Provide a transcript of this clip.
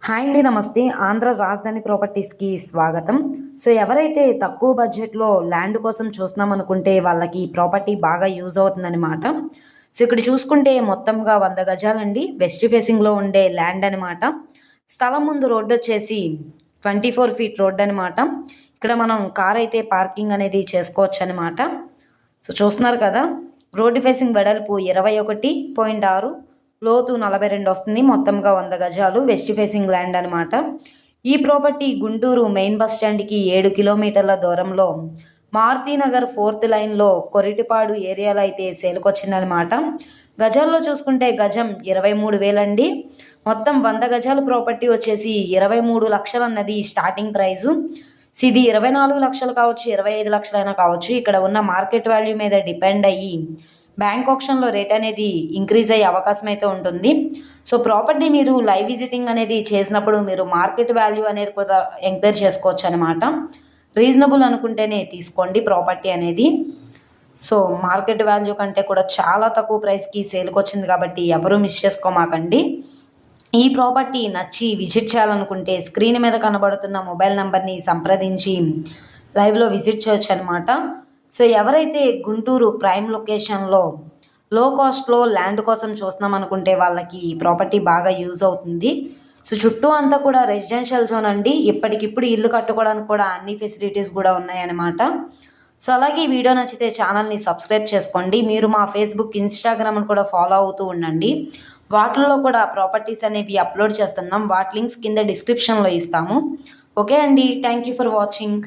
Hi అండి, నమస్తే. ఆంధ్ర రాజధాని ప్రాపర్టీస్కి స్వాగతం. సో ఎవరైతే తక్కువ బడ్జెట్లో ల్యాండ్ కోసం చూస్తున్నాం అనుకుంటే వాళ్ళకి ఈ ప్రాపర్టీ బాగా యూజ్ అవుతుందన్నమాట. సో ఇక్కడ చూసుకుంటే మొత్తంగా 100 గజాలండి, వెస్ట్ ఫేసింగ్లో ఉండే ల్యాండ్ అనమాట. స్థలం ముందు రోడ్డు వచ్చేసి 24 ఫీట్ రోడ్ అనమాట. ఇక్కడ మనం కార్ అయితే పార్కింగ్ అనేది చేసుకోవచ్చు అనమాట. సో చూస్తున్నారు కదా, రోడ్డు ఫేసింగ్ వెడల్పు 21.6, లోతు 42 వస్తుంది. మొత్తంగా 100 గజాలు, వెస్ట్ ఫేసింగ్ ల్యాండ్ అనమాట. ఈ ప్రాపర్టీ గుంటూరు మెయిన్ బస్ స్టాండ్కి 7 కిలోమీటర్ల దూరంలో మారుతీనగర్ 4th లైన్లో కొరిటిపాడు ఏరియాలో అయితే సేల్కొచ్చిందనమాట. గజాల్లో చూసుకుంటే గజం 23,000 అండి. మొత్తం 100 గజాల ప్రాపర్టీ వచ్చేసి 23 లక్షలు అన్నది స్టార్టింగ్ ప్రైజు. ఇది 24 లక్షలు కావచ్చు, 25 లక్షలైనా కావచ్చు. ఇక్కడ ఉన్న మార్కెట్ వాల్యూ మీద డిపెండ్ అయ్యి బ్యాంక్ ఆప్షన్లో రేట్ అనేది ఇంక్రీజ్ అయ్యే అవకాశం అయితే ఉంటుంది. సో ప్రాపర్టీ మీరు లైవ్ విజిటింగ్ అనేది చేసినప్పుడు మీరు మార్కెట్ వాల్యూ అనేది కూడా ఎంక్వైరీ చేసుకోవచ్చు అనమాట. రీజనబుల్ అనుకుంటేనే తీసుకోండి ప్రాపర్టీ అనేది. సో మార్కెట్ వాల్యూ కంటే కూడా చాలా తక్కువ ప్రైస్కి సేల్కి వచ్చింది కాబట్టి ఎవరు మిస్ చేసుకోమాకండి. ఈ ప్రాపర్టీ నచ్చి విజిట్ చేయాలనుకుంటే స్క్రీన్ మీద కనబడుతున్న మొబైల్ నెంబర్ని సంప్రదించి లైవ్లో విజిట్ చేయొచ్చు అనమాట. సో ఎవరైతే గుంటూరు ప్రైమ్ లొకేషన్లో లో కాస్ట్లో ల్యాండ్ కోసం చూస్తున్నాం అనుకుంటే వాళ్ళకి ఈ ప్రాపర్టీ బాగా యూజ్ అవుతుంది. సో చుట్టూ అంతా కూడా రెసిడెన్షియల్ జోన్ అండి. ఇప్పటికిప్పుడు ఇల్లు కట్టుకోవడానికి కూడా అన్ని ఫెసిలిటీస్ కూడా ఉన్నాయన్నమాట. సో అలాగే ఈ వీడియో నచ్చితే ఛానల్ని సబ్స్క్రైబ్ చేసుకోండి. మీరు మా ఫేస్బుక్, ఇన్స్టాగ్రామ్ని కూడా ఫాలో అవుతూ ఉండండి. వాటిల్లో కూడా ప్రాపర్టీస్ అనేవి అప్లోడ్ చేస్తున్నాం. వాటి లింక్స్ కింద డిస్క్రిప్షన్లో ఇస్తాము. ఓకే అండి, థ్యాంక్ యూ ఫర్ వాచింగ్.